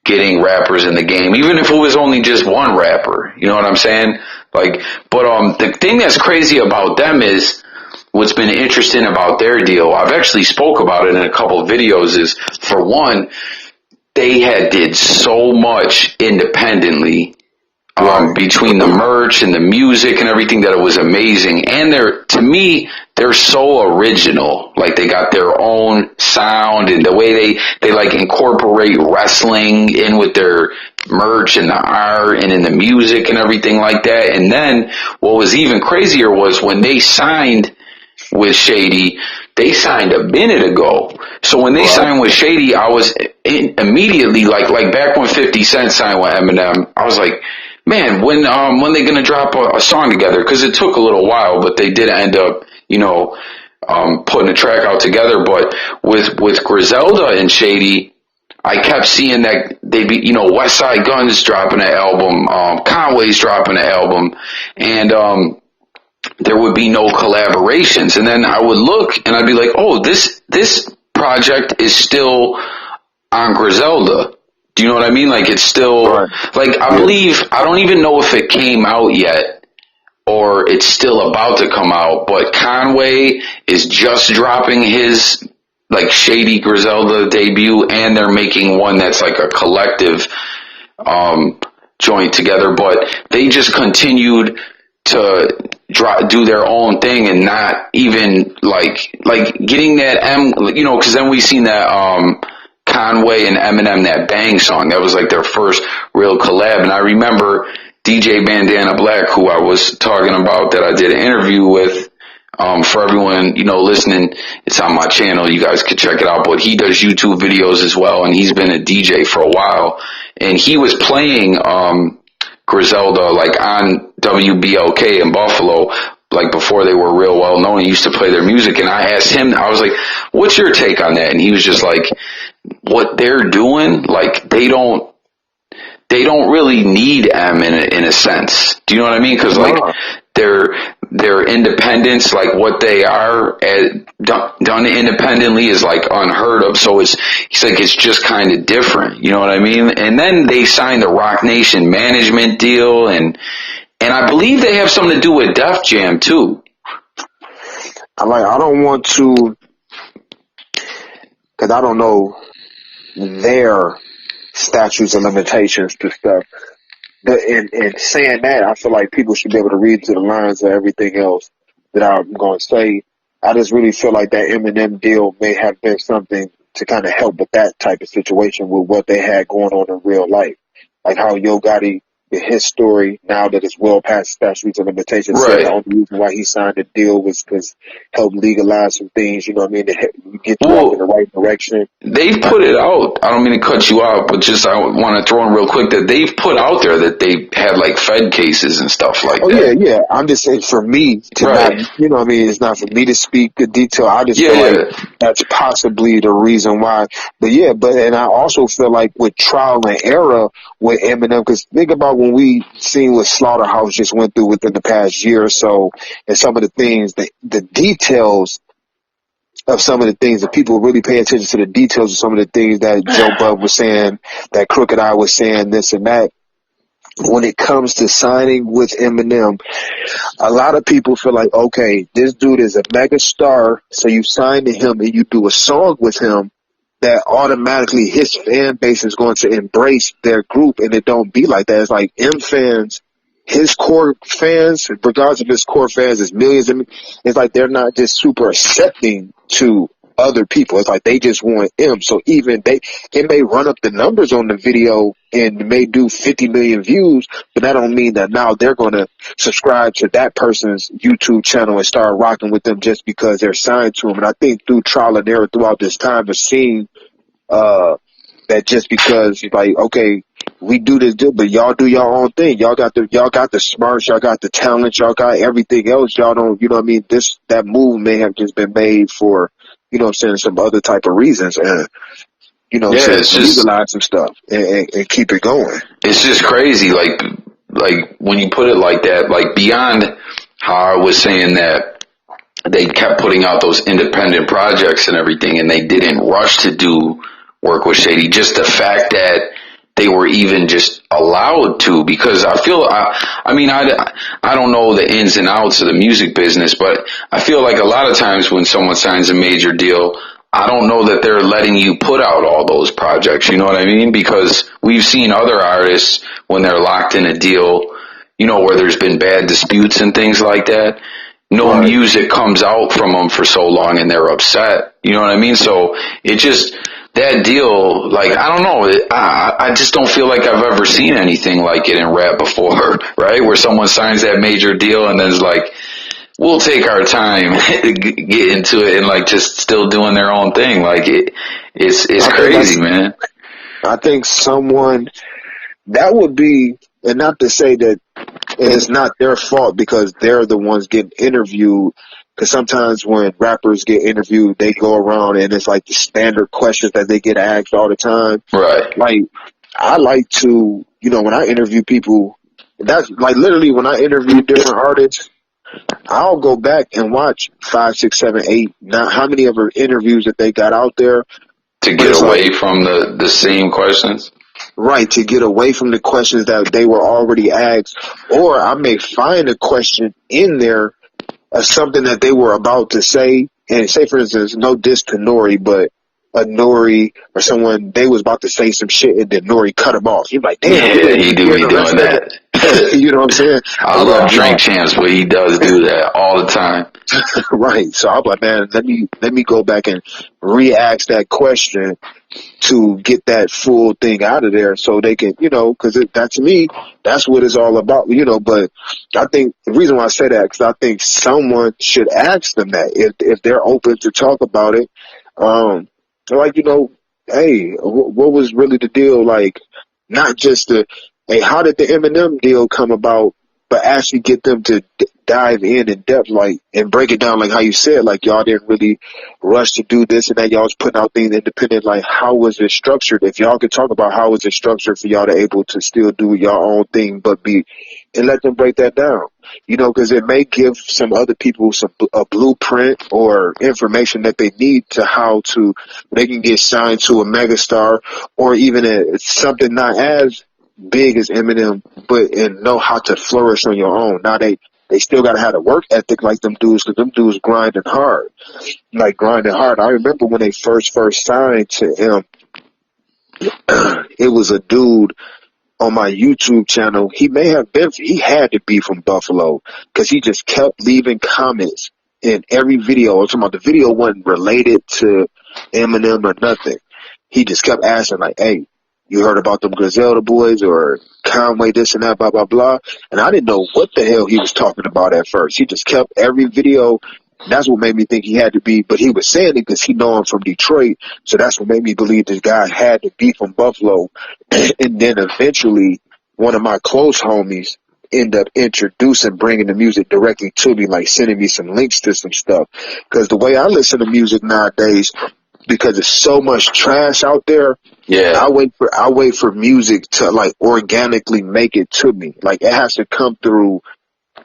getting rappers in the game, even if it was only just one rapper. You know what I'm saying? Like, but the thing that's crazy about them is what's been interesting about their deal. I've actually spoke about it in a couple of videos. Is for one, they did so much independently. Between the merch and the music and everything, that it was amazing. And to me, they're so original. Like they got their own sound, and the way they like incorporate wrestling in with their merch and the art and in the music and everything like that. And then what was even crazier was when they signed with Shady, they signed a minute ago. So when they signed with Shady, I was immediately like back when 50 Cent signed with Eminem, I was like, man, when they gonna drop a song together? Because it took a little while, but they did end up, putting a track out together. But with Griselda and Shady, I kept seeing that they be, West Side Gun's dropping an album, Conway's dropping an album, and there would be no collaborations. And then I would look and I'd be like, oh, this project is still on Griselda. Do you know what I mean? Like it's still, like I believe, I don't even know if it came out yet or it's still about to come out, but Conway is just dropping his like Shady Griselda debut, and they're making one that's like a collective joint together, but they just continued to do their own thing and not even like getting that because then we seen that Conway and Eminem, that Bang song. That was like their first real collab. And I remember DJ Bandana Black, who I was talking about, that I did an interview with. For everyone, listening, it's on my channel. You guys can check it out. But he does YouTube videos as well, and he's been a DJ for a while. And he was playing Griselda like on WBLK in Buffalo, like before they were real well known. He used to play their music, and I asked him, I was like, what's your take on that? And he was just like, what they're doing, like they don't really need M in a sense. Do you know what I mean? Because like their independence, like what they are done independently, is like unheard of. So he's like, it's just kind of different. You know what I mean? And then they signed the Rock Nation management deal, and And I believe they have something to do with Def Jam too. I don't want to, because I don't know their statutes and limitations to stuff. But in saying that, I feel like people should be able to read to the lines of everything else that I'm going to say. I just really feel like that Eminem deal may have been something to kind of help with that type of situation with what they had going on in real life. Like how Yo Gotti, his story, now that it's well past statutes of limitations, said the Right. only reason why he signed the deal was because help legalize some things, you know what I mean, to get you off in the Well, right direction. they've put it out. I don't mean to cut you out, but just I want to throw in real quick that they've put out there that they had like Fed cases and stuff like Oh yeah, that. yeah. I'm just saying for me to not, Right. you know what I mean, it's not for me to speak in detail. I just Yeah, feel like yeah. that's possibly the reason why. But yeah, and I also feel like with trial and error with Eminem, because think about when we seen what Slaughterhouse just went through within the past year or so, and some of the things, the details of some of the things that people really pay attention to the details of some of the things that Joe Bud was saying, that Crooked Eye was saying, this and that. When it comes to signing with Eminem, a lot of people feel like, okay, this dude is a mega star, so you sign to him and you do a song with him, that automatically his fan base is going to embrace their group, and it don't be like that. It's like M fans, his core fans, regardless of his core fans, is millions of. It's like they're not just super accepting to other people. It's like they just want M. So even it may run up the numbers on the video and may do 50 million views, but that don't mean that now they're going to subscribe to that person's YouTube channel and start rocking with them just because they're signed to them. And I think through trial and error throughout this time, we've seen that just because like, okay, we do this deal, but y'all do your own thing. Y'all got the smarts, y'all got the talent, y'all got everything else. Y'all don't, you know what I mean? That move may have just been made for, you know what I'm saying, some other type of reasons, and you know, Yeah, to it's just legalize some stuff and keep it going. it's just crazy. Like when you put it like that, like beyond how I was saying that they kept putting out those independent projects and everything, and they didn't rush to do work with Shady. Just the fact that they were even just allowed to, because I don't know the ins and outs of the music business, but I feel like a lot of times when someone signs a major deal, I don't know that they're letting you put out all those projects, you know what I mean? Because we've seen other artists when they're locked in a deal, you know, where there's been bad disputes and things like that. No Right. music comes out from them for so long and they're upset. You know what I mean? So it just, that deal, like, I don't know, I just don't feel like I've ever seen anything like it in rap before, right? Where someone signs that major deal and then is like, we'll take our time to get into it, and like just still doing their own thing. Like it's I think crazy, man. I think someone that would be, and not to say that it's not their fault because they're the ones getting interviewed. Because sometimes when rappers get interviewed, they go around and it's like the standard questions that they get asked all the time. Right. Like, I like to, you know, when I interview people, that's like literally when I interview different artists, I'll go back and watch 5, 6, 7, 8, not how many of her interviews that they got out there. To But get it's like, away from the same questions. right, to get away from the questions that they were already asked, or I may find a question in there of something that they were about to say, and say, for instance, no diss to Nori, but a Nori or someone, they was about to say some shit, and then Nori cut him off. You're like, damn, we Yeah, didn't he even do hear be the rest doing of it. that. You know what I'm saying? I I'm love like, Drink nah. Champs, but he does do that all the time. Right. So I'm like, man, let me go back and re-ask that question to get that full thing out of there so they can, you know, because that to me, that's what it's all about, you know. But I think the reason why I say that, because I think someone should ask them that if they're open to talk about it. Like, you know, hey, what was really the deal? Like, not just hey, how did the Eminem deal come about, but actually get them to dive in depth, like, and break it down, like how you said, like y'all didn't really rush to do this and that, y'all was putting out things independent. Like, how was it structured? If y'all could talk about how was it structured for y'all to able to still do your own thing, but and let them break that down, you know, because it may give some other people a blueprint or information that they need to how to they can get signed to a megastar, or even something not as big as Eminem, but and know how to flourish on your own. Now they still gotta have a work ethic like them dudes, because them dudes grinding hard, like grinding hard. I remember when they first signed to him, it was a dude on my YouTube channel. He had to be from Buffalo, because he just kept leaving comments in every video. I'm talking about the video wasn't related to Eminem or nothing. He just kept asking like, hey, you heard about them Griselda boys or Conway, this and that, blah, blah, blah. And I didn't know what the hell he was talking about at first. He just kept every video. That's what made me think he had to be, but he was saying it because he know I'm from Detroit. So that's what made me believe this guy had to be from Buffalo. And then eventually one of my close homies ended up bringing the music directly to me, like sending me some links to some stuff. Because the way I listen to music nowadays, because there's so much trash out there, Yeah. I wait for music to like organically make it to me. Like it has to come through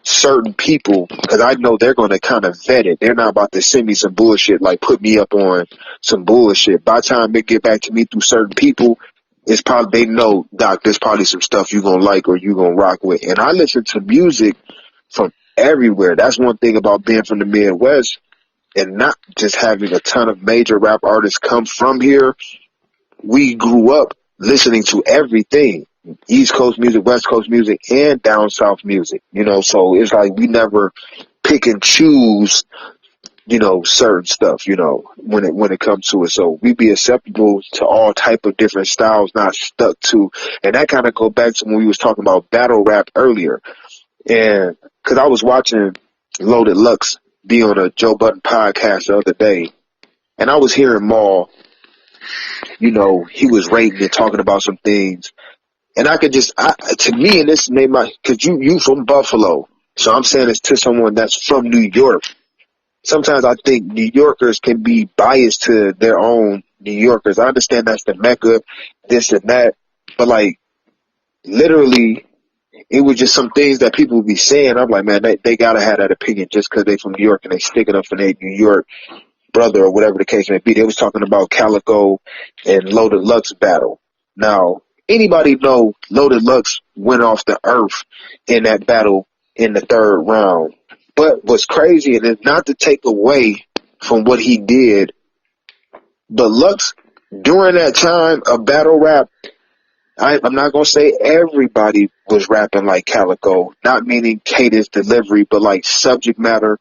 certain people, because I know they're going to kind of vet it. They're not about to send me some bullshit, like put me up on some bullshit. By the time they get back to me through certain people, it's probably, they know, Doc, there's probably some stuff you going to like or you going to rock with. And I listen to music from everywhere. That's one thing about being from the Midwest and not just having a ton of major rap artists come from here. We grew up listening to everything. East Coast music, West Coast music, and down south music, you know, so it's like we never pick and choose, you know, certain stuff, you know, when it comes to it. So we be acceptable to all type of different styles, not stuck to, and that kind of go back to when we was talking about battle rap earlier. And cause I was watching Loaded Lux be on a Joe Budden podcast the other day, and I was hearing Maul, you know, he was rating and talking about some things. And I could just, to me, and this made my, cause you from Buffalo. So I'm saying this to someone that's from New York. Sometimes I think New Yorkers can be biased to their own New Yorkers. I understand that's the Mecca, this and that. But like, literally, it was just some things that people would be saying. I'm like, man, they gotta have that opinion just cause they from New York and they sticking up for their New York brother or whatever the case may be. They was talking about Calico and Loaded Lux battle. Now, anybody know Loaded Lux went off the earth in that battle in the third round. But what's crazy, and it's not to take away from what he did, but Lux, during that time of battle rap, I'm not going to say everybody was rapping like Calico, not meaning cadence delivery, but like subject matter,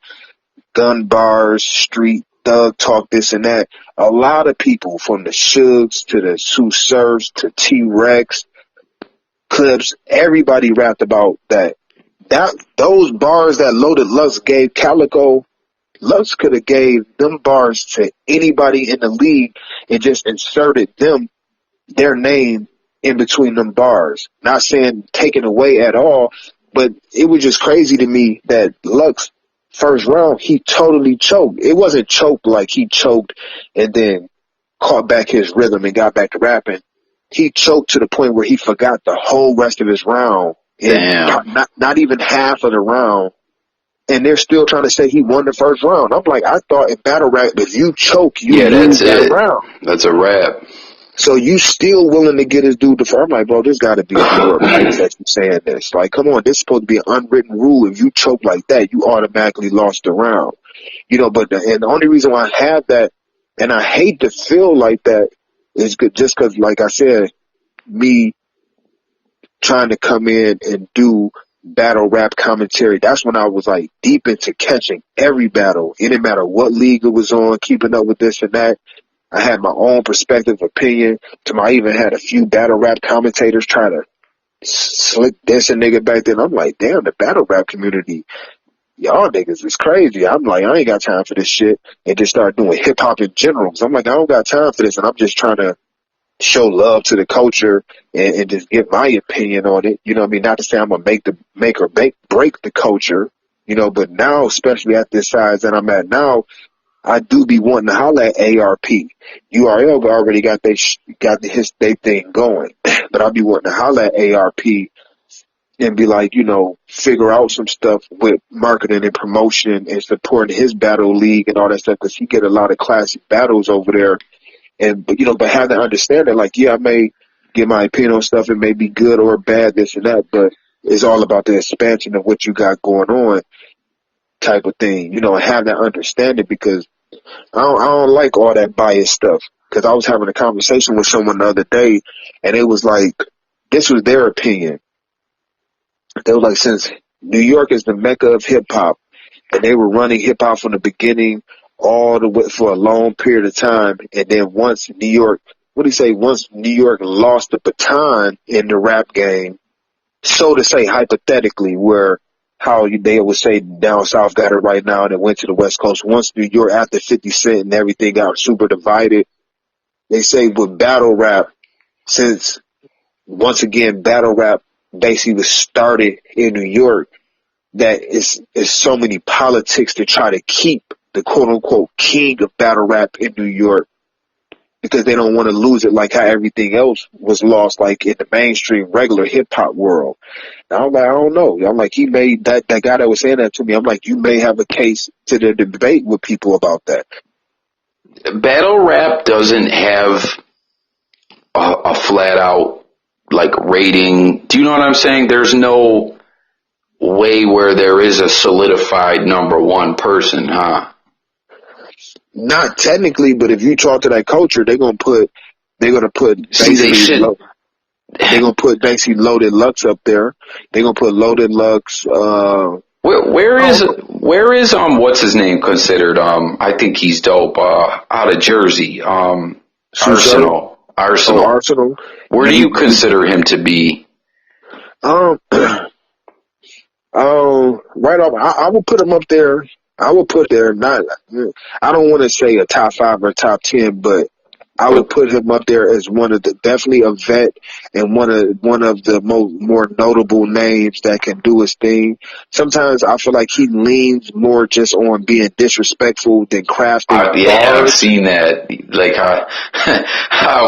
gun bars, street thug talk, this and that. A lot of people, from the Shugs to the Sue Surfs to T-Rex, Clips, everybody rapped about that. Those bars that Loaded Lux gave Calico, Lux could have gave them bars to anybody in the league and just inserted their name in between them bars. Not saying taken away at all, but it was just crazy to me that Lux, first round, he totally choked. It wasn't choked like he choked and then caught back his rhythm and got back to rapping. He choked to the point where he forgot the whole rest of his round. Damn. Not even half of the round. And they're still trying to say he won the first round. I'm like, I thought in battle rap, if you choke, you lose that round. That's a wrap. So you still willing to get his dude the first? I'm like, bro, there's got to be a New York right that you saying this. Like, come on, this is supposed to be an unwritten rule. If you choke like that, you automatically lost the round. You know, but and the only reason why I have that, and I hate to feel like that, is just because, like I said, me trying to come in and do battle rap commentary, that's when I was like deep into catching every battle. It didn't matter what league it was on, keeping up with this and that. I had my own perspective, opinion. I even had a few battle rap commentators try to slick this a nigga back then. I'm like, damn, the battle rap community, y'all niggas is crazy. I'm like, I ain't got time for this shit. And just start doing hip hop in general. So I'm like, I don't got time for this. And I'm just trying to show love to the culture and just give my opinion on it. You know what I mean? Not to say I'm going to make or break the culture, you know, but now, especially at this size that I'm at now, I do be wanting to holler at ARP. URL already got their thing going, but I be wanting to holler at ARP and be like, you know, figure out some stuff with marketing and promotion and supporting his battle league and all that stuff, because he get a lot of classic battles over there. And, but, you know, but have that understanding, like, yeah, I may give my opinion on stuff. It may be good or bad, this and that, but it's all about the expansion of what you got going on type of thing, and have that understanding, because I don't like all that biased stuff. Because I was having a conversation with someone the other day, and it was like, this was their opinion. They were like, since New York is the mecca of hip hop, and they were running hip hop from the beginning all the way for a long period of time, and then once New York, once New York lost the baton in the rap game, so to say, hypothetically, where how they would say down south got it right now and it went to the West Coast. Once New York, after 50 Cent and everything got super divided, they say with battle rap, since once again battle rap basically was started in New York, that it's so many politics to try to keep the quote unquote king of battle rap in New York, because they don't want to lose it like how everything else was lost, like in the mainstream regular hip hop world. And I'm like, I don't know. I'm like, he made that guy that was saying that to me. I'm like, you may have a case to the debate with people about that. Battle rap doesn't have a flat out like rating. Do you know what I'm saying? There's no way where there is a solidified number one person, huh? Not technically, but if you talk to that culture, they're gonna put basically they're gonna put basically Loaded Lux up there. They're gonna put Loaded Lux. Where is what's his name considered? I think he's dope. Out of Jersey. Arsenal. Oh, Arsenal. Where do you consider him to be? Right off, I will put him up there. I will put there, not, I don't want to say a top 5 or top 10, but I would put him up there as definitely a vet and one of the more notable names that can do his thing. Sometimes I feel like he leans more just on being disrespectful than crafting Yeah, bars. I've seen that. Like I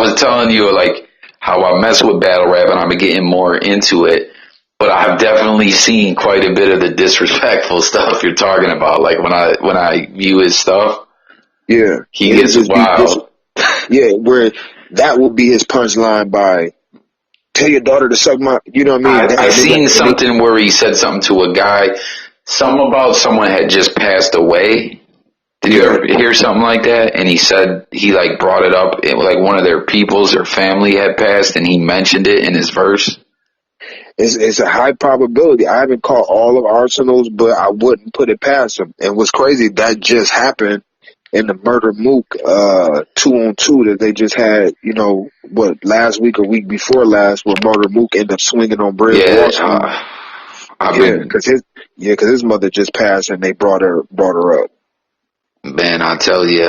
was telling you, like how I mess with battle rap and I'm getting more into it. But I've definitely seen quite a bit of the disrespectful stuff you're talking about. Like when I view his stuff, yeah, he gets wild. Yeah, where that will be his punchline by tell your daughter to suck my, you know what I mean? I seen something where he said something to a guy, something about someone had just passed away. Did you ever hear something like that? And he said he like brought it up, like one of their peoples or family had passed, and he mentioned it in his verse. It's a high probability. I haven't caught all of Arsenal's, but I wouldn't put it past him. And what's crazy, that just happened in the Murder Mook 2-on-2 that they just had, last week or week before last, where Murder Mook ended up swinging on Brad Wall Street. Because his mother just passed and they brought her up. Man, I'll tell you,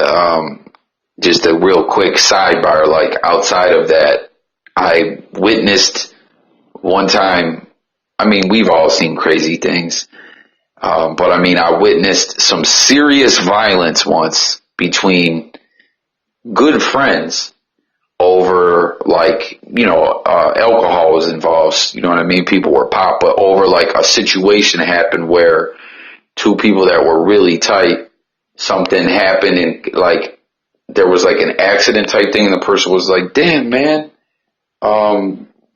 just a real quick sidebar, like outside of that, I witnessed one time, I mean, we've all seen crazy things, but I mean, I witnessed some serious violence once between good friends over, like, alcohol was involved, you know what I mean? People were popped, but over like a situation happened where two people that were really tight, something happened and like there was like an accident type thing and the person was like, damn, man,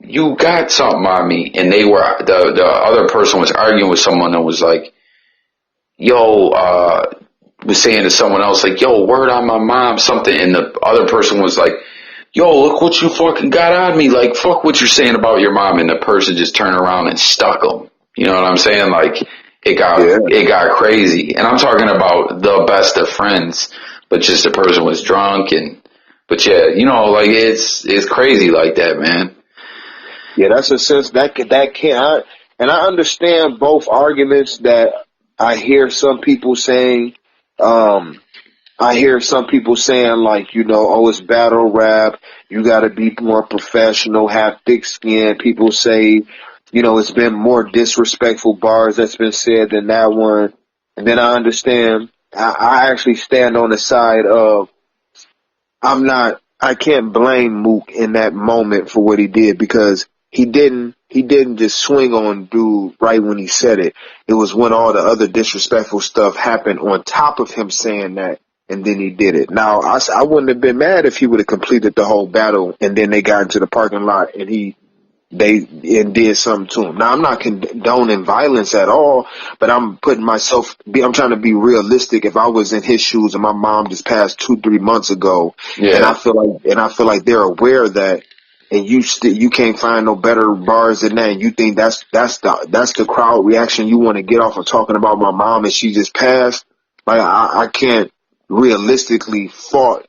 you got something on me. And they were, the other person was arguing with someone that was like, was saying to someone else, like, yo, word on my mom, something. And the other person was like, yo, look what you fucking got on me. Like, fuck what you're saying about your mom. And the person just turned around and stuck them. You know what I'm saying? Like, it got crazy. And I'm talking about the best of friends, but just the person was drunk but yeah, like it's crazy like that, man. Yeah, that's a sense that can't. And I understand both arguments that I hear some people saying. I hear some people saying like, oh, it's battle rap. You got to be more professional, have thick skin. People say, it's been more disrespectful bars that's been said than that one. And then I understand. I actually stand on the side of I can't blame Mook in that moment for what he did, because he didn't just swing on dude right when he said it. It was when all the other disrespectful stuff happened on top of him saying that and then he did it. Now, I wouldn't have been mad if he would have completed the whole battle and then they got into the parking lot and did something to him. Now, I'm not condoning violence at all, but I'm I'm trying to be realistic. If I was in his shoes and my mom just passed 2-3 months ago, and Yeah. I feel like they're aware of that, and you can't find no better bars than that, and you think that's the crowd reaction you want to get off of talking about my mom and she just passed. Like I can't realistically fault